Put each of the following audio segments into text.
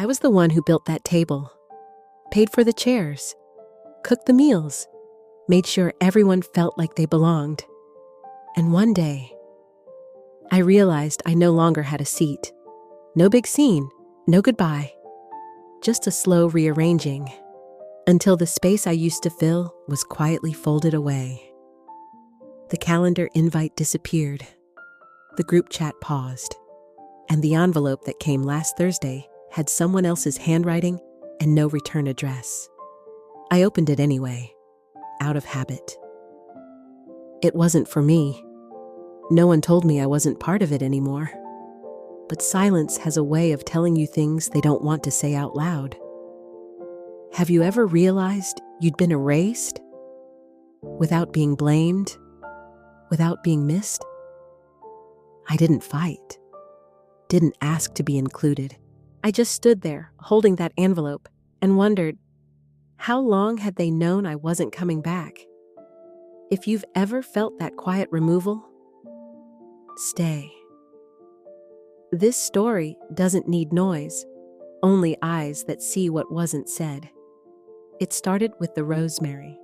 I was the one who built that table, paid for the chairs, cooked the meals, made sure everyone felt like they belonged. And one day, I realized I no longer had a seat. No big scene, no goodbye, just a slow rearranging until the space I used to fill was quietly folded away. The calendar invite disappeared. The group chat paused. And the envelope that came last Thursday had someone else's handwriting and no return address. I opened it anyway, out of habit. It wasn't for me. No one told me I wasn't part of it anymore. But silence has a way of telling you things they don't want to say out loud. Have you ever realized you'd been erased? Without being blamed? Without being missed? I didn't fight. Didn't ask to be included. I just stood there, holding that envelope, and wondered, how long had they known I wasn't coming back? If you've ever felt that quiet removal, stay. This story doesn't need noise, only eyes that see what wasn't said. It started with the rosemary.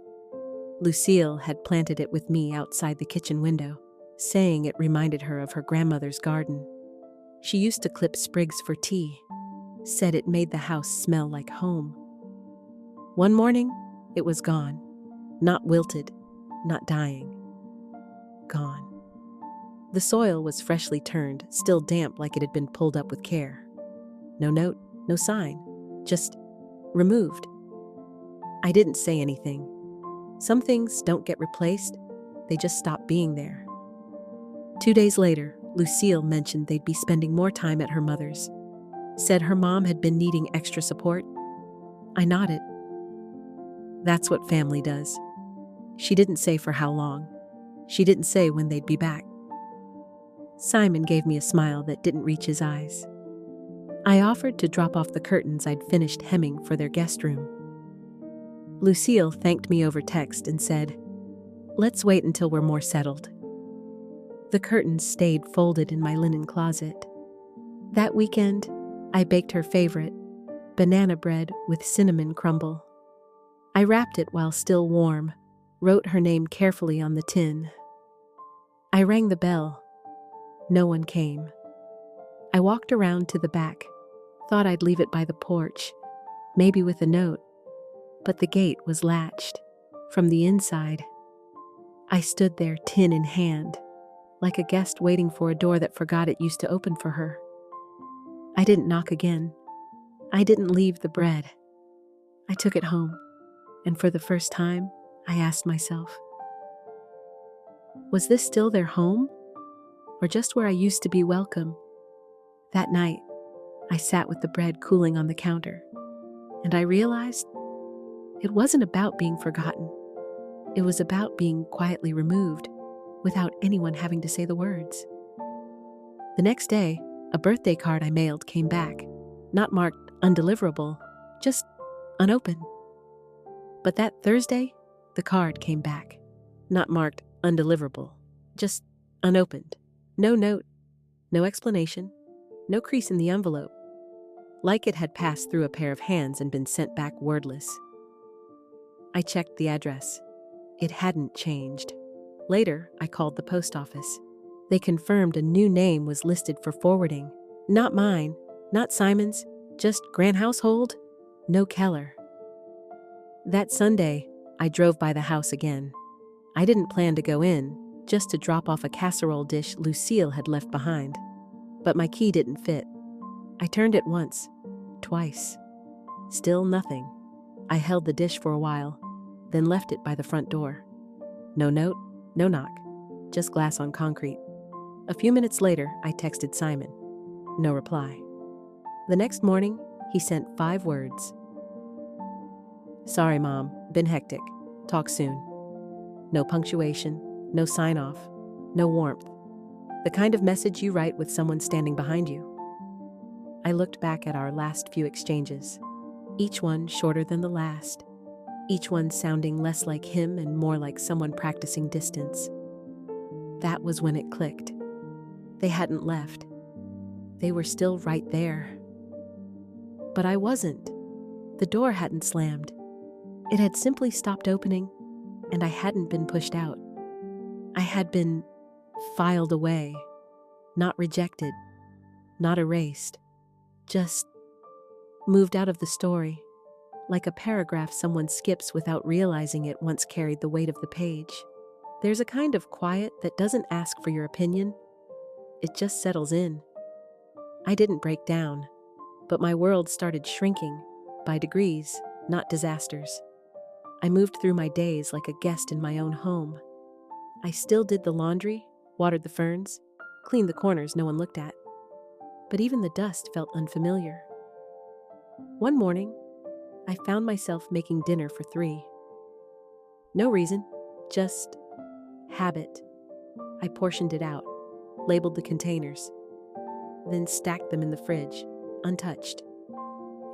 Lucille had planted it with me outside the kitchen window, saying it reminded her of her grandmother's garden. She used to clip sprigs for tea, said it made the house smell like home. One morning, it was gone. Not wilted, not dying. Gone. The soil was freshly turned, still damp like it had been pulled up with care. No note, no sign, just removed. I didn't say anything. Some things don't get replaced, they just stop being there. 2 days later, Lucille mentioned they'd be spending more time at her mother's. Said her mom had been needing extra support. I nodded. That's what family does. She didn't say for how long. She didn't say when they'd be back. Simon gave me a smile that didn't reach his eyes. I offered to drop off the curtains I'd finished hemming for their guest room. Lucille thanked me over text and said, "Let's wait until we're more settled." The curtains stayed folded in my linen closet. That weekend, I baked her favorite, banana bread with cinnamon crumble. I wrapped it while still warm, wrote her name carefully on the tin. I rang the bell. No one came. I walked around to the back, thought I'd leave it by the porch, maybe with a note, but the gate was latched. From the inside, I stood there, tin in hand, like a guest waiting for a door that forgot it used to open for her. I didn't knock again. I didn't leave the bread. I took it home, and for the first time, I asked myself, was this still their home? Or just where I used to be welcome? That night, I sat with the bread cooling on the counter, and I realized it wasn't about being forgotten. It was about being quietly removed, without anyone having to say the words. The next day, a birthday card I mailed came back, not marked undeliverable, just unopened. But that Thursday, the card came back, not marked undeliverable, just unopened. No note, no explanation, no crease in the envelope, like it had passed through a pair of hands and been sent back wordless. I checked the address. It hadn't changed. Later, I called the post office. They confirmed a new name was listed for forwarding. Not mine, not Simon's, just Grand Household, no Keller. That Sunday, I drove by the house again. I didn't plan to go in, just to drop off a casserole dish Lucille had left behind. But my key didn't fit. I turned it once, twice. Still nothing. I held the dish for a while, then left it by the front door. No note, no knock, just glass on concrete. A few minutes later, I texted Simon. No reply. The next morning, he sent 5 words. Sorry, Mom, been hectic. Talk soon. No punctuation, no sign-off, no warmth. The kind of message you write with someone standing behind you. I looked back at our last few exchanges, each one shorter than the last, each one sounding less like him and more like someone practicing distance. That was when it clicked. They hadn't left. They were still right there. But I wasn't. The door hadn't slammed. It had simply stopped opening, and I hadn't been pushed out. I had been filed away, not rejected, not erased, just moved out of the story, like a paragraph someone skips without realizing it once carried the weight of the page. There's a kind of quiet that doesn't ask for your opinion. It just settles in. I didn't break down, but my world started shrinking, by degrees, not disasters. I moved through my days like a guest in my own home. I still did the laundry, watered the ferns, cleaned the corners no one looked at. But even the dust felt unfamiliar. One morning, I found myself making dinner for 3. No reason, just habit. I portioned it out, labeled the containers, then stacked them in the fridge, untouched.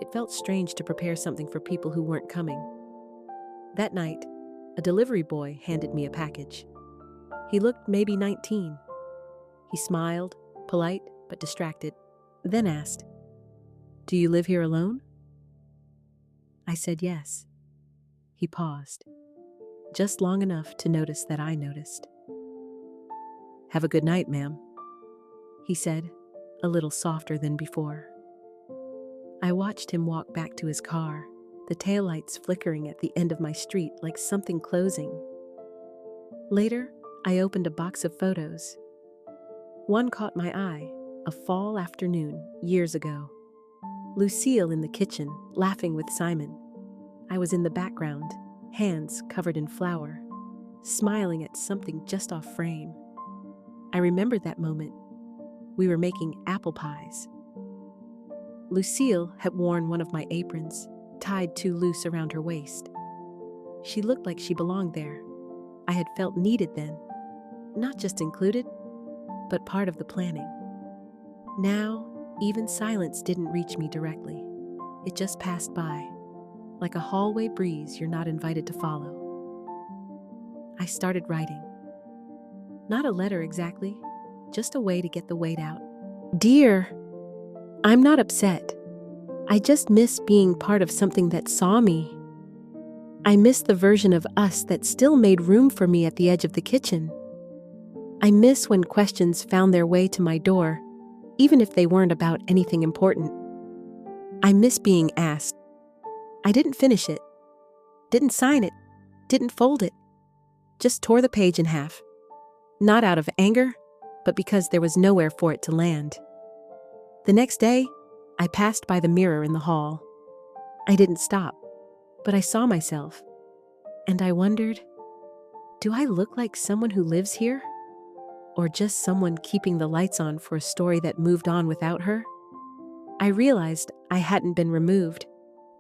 It felt strange to prepare something for people who weren't coming. That night, a delivery boy handed me a package. He looked maybe 19. He smiled, polite but distracted, then asked, "Do you live here alone?" I said yes. He paused, just long enough to notice that I noticed. "Have a good night, ma'am," he said, a little softer than before. I watched him walk back to his car, the taillights flickering at the end of my street like something closing. Later, I opened a box of photos. One caught my eye, a fall afternoon years ago. Lucille in the kitchen, laughing with Simon. I was in the background, hands covered in flour, smiling at something just off frame. I remembered that moment. We were making apple pies. Lucille had worn one of my aprons, tied too loose around her waist. She looked like she belonged there. I had felt needed then, not just included, but part of the planning. Now, even silence didn't reach me directly. It just passed by, like a hallway breeze you're not invited to follow. I started writing. Not a letter exactly, just a way to get the weight out. "Dear, I'm not upset. I just miss being part of something that saw me. I miss the version of us that still made room for me at the edge of the kitchen. I miss when questions found their way to my door, even if they weren't about anything important. I miss being asked. I didn't finish it, didn't sign it, didn't fold it, just tore the page in half. Not out of anger, but because there was nowhere for it to land. The next day, I passed by the mirror in the hall. I didn't stop, but I saw myself, and I wondered, do I look like someone who lives here? Or just someone keeping the lights on for a story that moved on without her? I realized I hadn't been removed.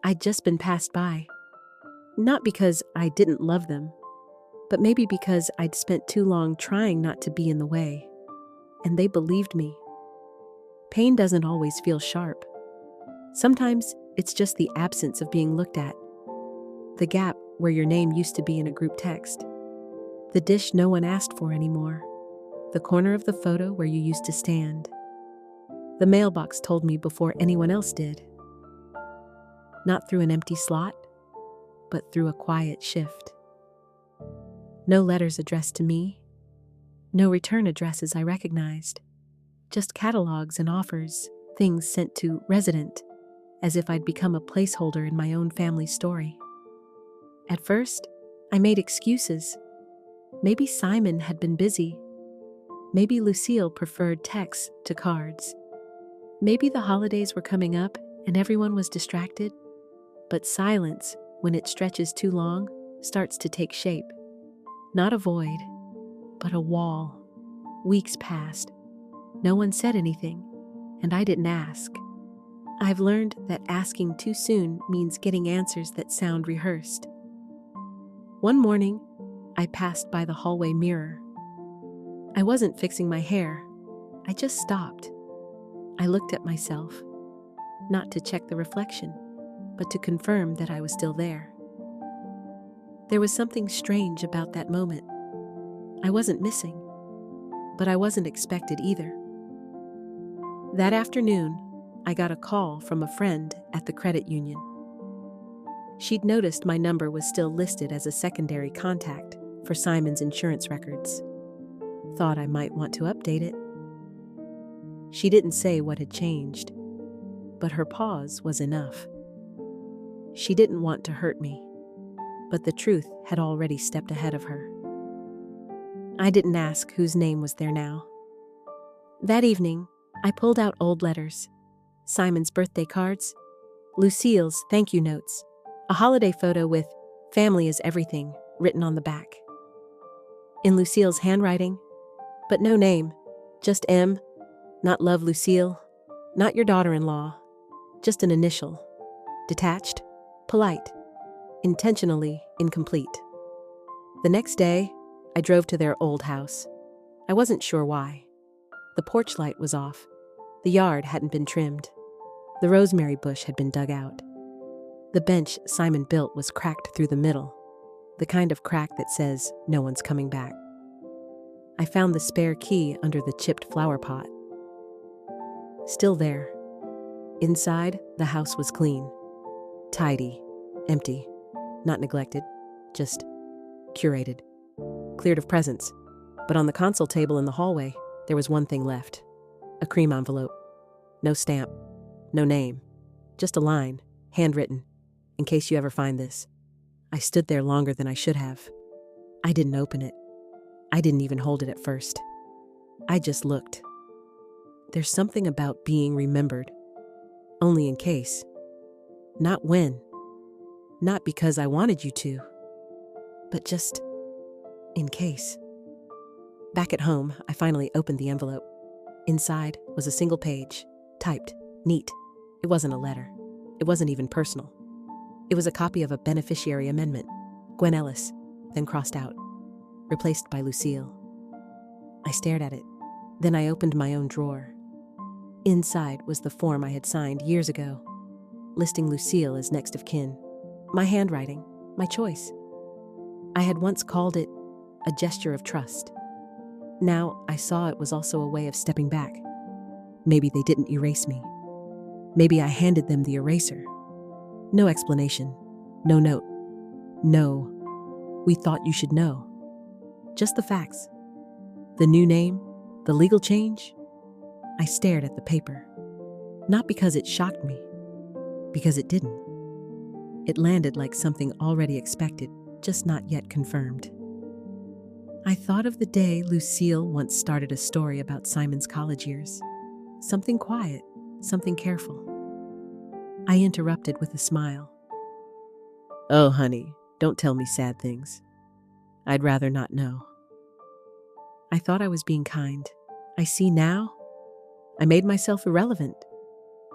I'd just been passed by. Not because I didn't love them, but maybe because I'd spent too long trying not to be in the way. And they believed me. Pain doesn't always feel sharp. Sometimes it's just the absence of being looked at. The gap where your name used to be in a group text. The dish no one asked for anymore. The corner of the photo where you used to stand. The mailbox told me before anyone else did. Not through an empty slot, but through a quiet shift. No letters addressed to me. No return addresses I recognized. Just catalogs and offers, things sent to resident, as if I'd become a placeholder in my own family story. At first, I made excuses. Maybe Simon had been busy. Maybe Lucille preferred texts to cards. Maybe the holidays were coming up and everyone was distracted. But silence, when it stretches too long, starts to take shape. Not a void, but a wall. Weeks passed. No one said anything, and I didn't ask. I've learned that asking too soon means getting answers that sound rehearsed. One morning, I passed by the hallway mirror. I wasn't fixing my hair. I just stopped. I looked at myself, not to check the reflection, but to confirm that I was still there. There was something strange about that moment. I wasn't missing, but I wasn't expected either. That afternoon, I got a call from a friend at the credit union. She'd noticed my number was still listed as a secondary contact for Simon's insurance records. Thought I might want to update it. She didn't say what had changed, but her pause was enough. She didn't want to hurt me, but the truth had already stepped ahead of her. I didn't ask whose name was there now. That evening, I pulled out old letters, Simon's birthday cards, Lucille's thank you notes, a holiday photo with "Family is everything" written on the back. In Lucille's handwriting, but no name, just M, not love Lucille, not your daughter-in-law, just an initial, detached, polite, intentionally incomplete. The next day, I drove to their old house. I wasn't sure why. The porch light was off. The yard hadn't been trimmed. The rosemary bush had been dug out. The bench Simon built was cracked through the middle, the kind of crack that says no one's coming back. I found the spare key under the chipped flower pot. Still there. Inside, the house was clean, tidy, empty, not neglected, just curated, cleared of presents. But on the console table in the hallway, there was one thing left. A cream envelope. No stamp, no name, just a line, handwritten, "In case you ever find this." I stood there longer than I should have. I didn't open it. I didn't even hold it at first. I just looked. There's something about being remembered. Only in case. Not when. Not because I wanted you to. But just in case. Back at home, I finally opened the envelope. Inside was a single page, typed, neat. It wasn't a letter. It wasn't even personal. It was a copy of a beneficiary amendment, Gwen Ellis, then crossed out, replaced by Lucille. I stared at it. Then I opened my own drawer. Inside was the form I had signed years ago, listing Lucille as next of kin. My handwriting, my choice. I had once called it a gesture of trust. Now I saw it was also a way of stepping back. Maybe they didn't erase me. Maybe I handed them the eraser. No explanation, no note. No, we thought you should know. Just the facts. The new name, the legal change. I stared at the paper. Not because it shocked me, because it didn't. It landed like something already expected, just not yet confirmed. I thought of the day Lucille once started a story about Simon's college years. Something quiet, something careful. I interrupted with a smile. "Oh, honey, don't tell me sad things. I'd rather not know." I thought I was being kind. I see now. I made myself irrelevant.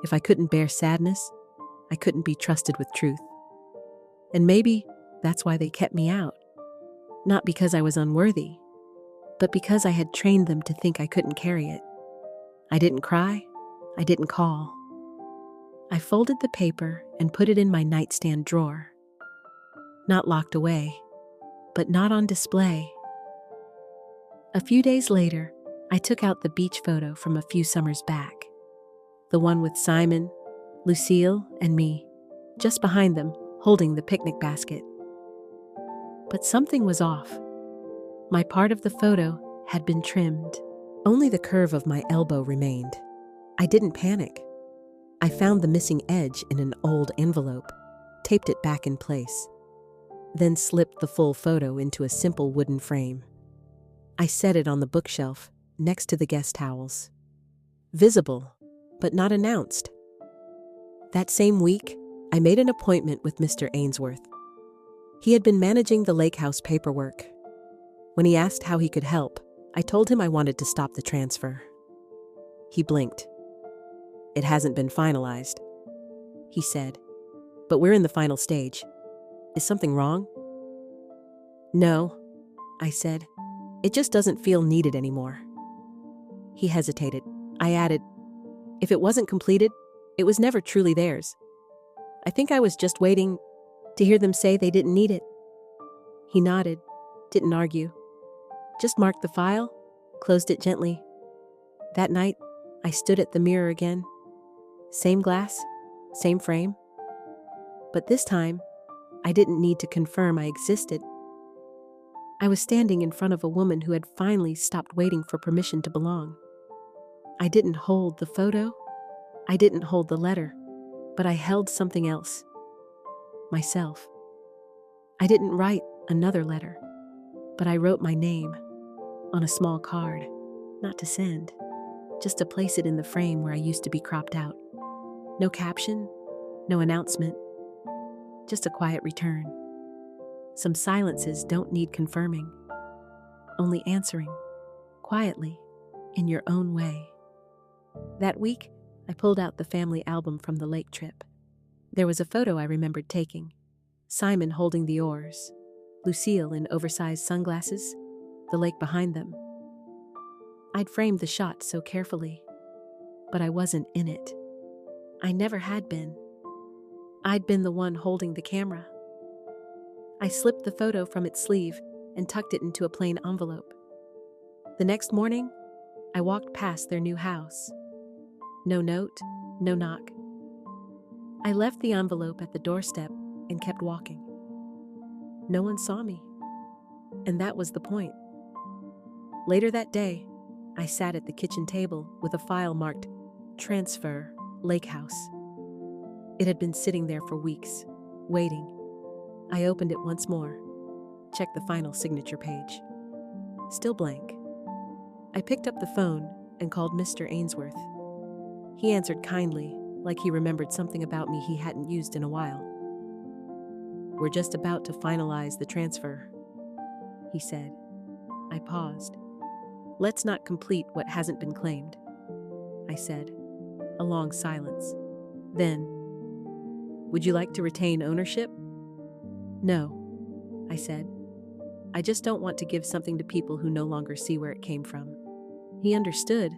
If I couldn't bear sadness, I couldn't be trusted with truth. And maybe that's why they kept me out. Not because I was unworthy, but because I had trained them to think I couldn't carry it. I didn't cry. I didn't call. I folded the paper and put it in my nightstand drawer. Not locked away, but not on display. A few days later, I took out the beach photo from a few summers back. The one with Simon, Lucille, and me, just behind them, holding the picnic basket. But something was off. My part of the photo had been trimmed. Only the curve of my elbow remained. I didn't panic. I found the missing edge in an old envelope, taped it back in place, then slipped the full photo into a simple wooden frame. I set it on the bookshelf next to the guest towels. Visible, but not announced. That same week, I made an appointment with Mr. Ainsworth. He had been managing the lake house paperwork. When he asked how he could help, I told him I wanted to stop the transfer. He blinked. "It hasn't been finalized," he said, "but we're in the final stage. Is something wrong?" "No," I said. "It just doesn't feel needed anymore." He hesitated. I added, "If it wasn't completed, it was never truly theirs. I think I was just waiting to hear them say they didn't need it." He nodded, didn't argue. Just marked the file, closed it gently. That night, I stood at the mirror again. Same glass, same frame. But this time, I didn't need to confirm I existed. I was standing in front of a woman who had finally stopped waiting for permission to belong. I didn't hold the photo, I didn't hold the letter, but I held something else. Myself. I didn't write another letter, but I wrote my name on a small card, not to send, just to place it in the frame where I used to be cropped out. No caption, no announcement, just a quiet return. Some silences don't need confirming, only answering, quietly, in your own way. That week, I pulled out the family album from the lake trip. There was a photo I remembered taking. Simon holding the oars, Lucille in oversized sunglasses, the lake behind them. I'd framed the shot so carefully, but I wasn't in it. I never had been. I'd been the one holding the camera. I slipped the photo from its sleeve and tucked it into a plain envelope. The next morning, I walked past their new house. No note, no knock. I left the envelope at the doorstep and kept walking. No one saw me, and that was the point. Later that day, I sat at the kitchen table with a file marked Transfer, Lake House. It had been sitting there for weeks, waiting. I opened it once more, checked the final signature page. Still blank. I picked up the phone and called Mr. Ainsworth. He answered kindly, like he remembered something about me he hadn't used in a while. "We're just about to finalize the transfer," he said. I paused. "Let's not complete what hasn't been claimed," I said. A long silence. Then, "Would you like to retain ownership?" "No," I said. "I just don't want to give something to people who no longer see where it came from." He understood,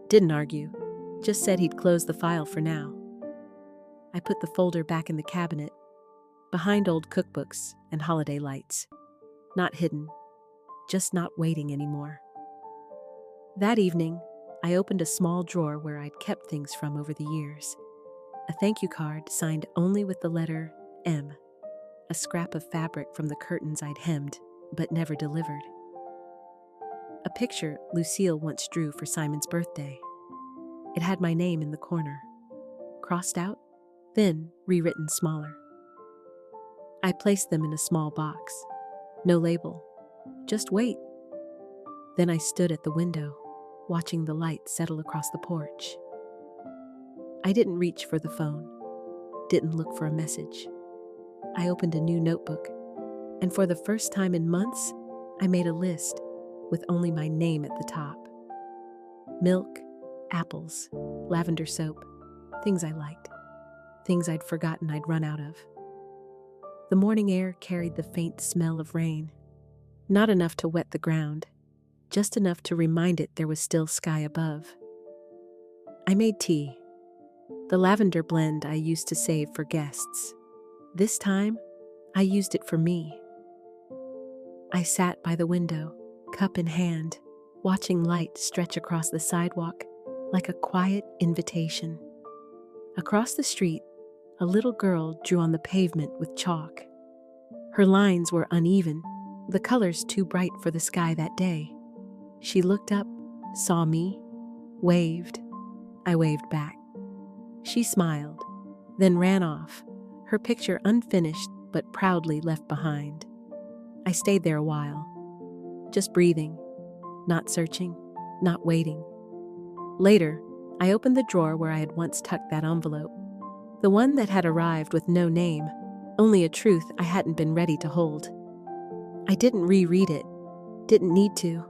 didn't argue, just said he'd close the file for now. I put the folder back in the cabinet, behind old cookbooks and holiday lights. Not hidden, just not waiting anymore. That evening, I opened a small drawer where I'd kept things from over the years. A thank you card signed only with the letter M. A scrap of fabric from the curtains I'd hemmed, but never delivered. A picture Lucille once drew for Simon's birthday. It had my name in the corner, crossed out, then rewritten smaller. I placed them in a small box. No label, just wait. Then I stood at the window, watching the light settle across the porch. I didn't reach for the phone, didn't look for a message. I opened a new notebook, and for the first time in months, I made a list with only my name at the top. Milk, apples, lavender soap, things I liked, things I'd forgotten I'd run out of. The morning air carried the faint smell of rain, not enough to wet the ground, just enough to remind it there was still sky above. I made tea, the lavender blend I used to save for guests. This time, I used it for me. I sat by the window, cup in hand, watching light stretch across the sidewalk like a quiet invitation. Across the street, a little girl drew on the pavement with chalk. Her lines were uneven, the colors too bright for the sky that day. She looked up, saw me, waved. I waved back. She smiled, then ran off, her picture unfinished but proudly left behind. I stayed there a while, just breathing, not searching, not waiting. Later, I opened the drawer where I had once tucked that envelope, the one that had arrived with no name, only a truth I hadn't been ready to hold. I didn't reread it, didn't need to.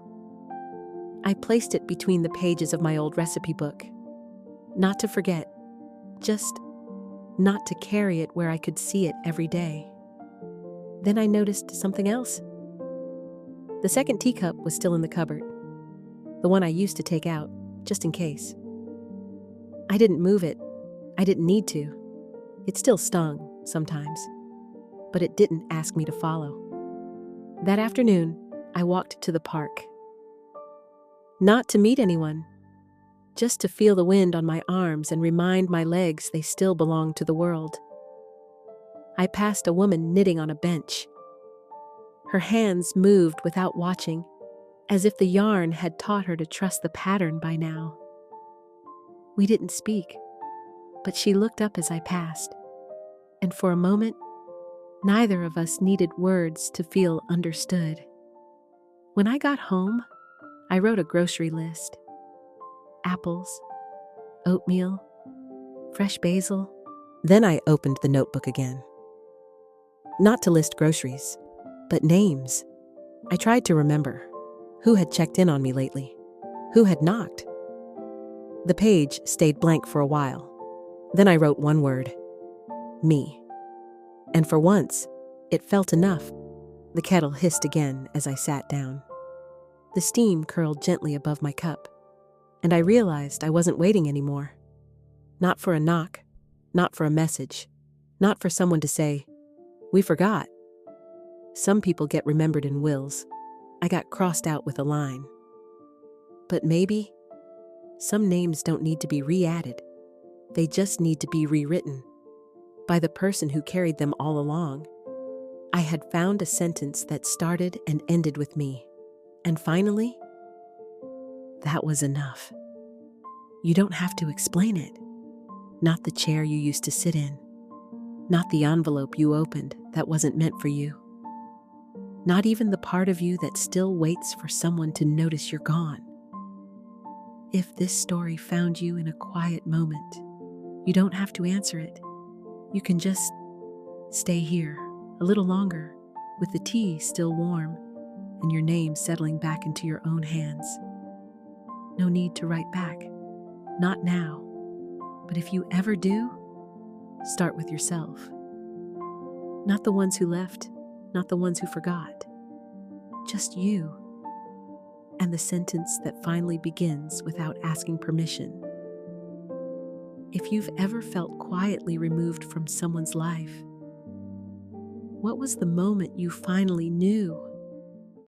I placed it between the pages of my old recipe book. Not to forget, just not to carry it where I could see it every day. Then I noticed something else. The second teacup was still in the cupboard, the one I used to take out, just in case. I didn't move it. I didn't need to. It still stung, sometimes, but it didn't ask me to follow. That afternoon, I walked to the park. Not to meet anyone, just to feel the wind on my arms and remind my legs they still belong to the world. I passed a woman knitting on a bench. Her hands moved without watching, as if the yarn had taught her to trust the pattern by now. We didn't speak, but she looked up as I passed, and for a moment, neither of us needed words to feel understood. When I got home, I wrote a grocery list. Apples, oatmeal, fresh basil. Then I opened the notebook again. Not to list groceries, but names. I tried to remember who had checked in on me lately, who had knocked. The page stayed blank for a while. Then I wrote one word: me. And for once, it felt enough. The kettle hissed again as I sat down. The steam curled gently above my cup, and I realized I wasn't waiting anymore. Not for a knock, not for a message, not for someone to say, "We forgot." Some people get remembered in wills. I got crossed out with a line. But maybe some names don't need to be re-added. They just need to be rewritten by the person who carried them all along. I had found a sentence that started and ended with me. And finally, that was enough. You don't have to explain it. Not the chair you used to sit in. Not the envelope you opened that wasn't meant for you. Not even the part of you that still waits for someone to notice you're gone. If this story found you in a quiet moment, you don't have to answer it. You can just stay here a little longer, with the tea still warm and your name settling back into your own hands. No need to write back. Not now. But if you ever do, start with yourself. Not the ones who left, not the ones who forgot. Just you. And the sentence that finally begins without asking permission. If you've ever felt quietly removed from someone's life, what was the moment you finally knew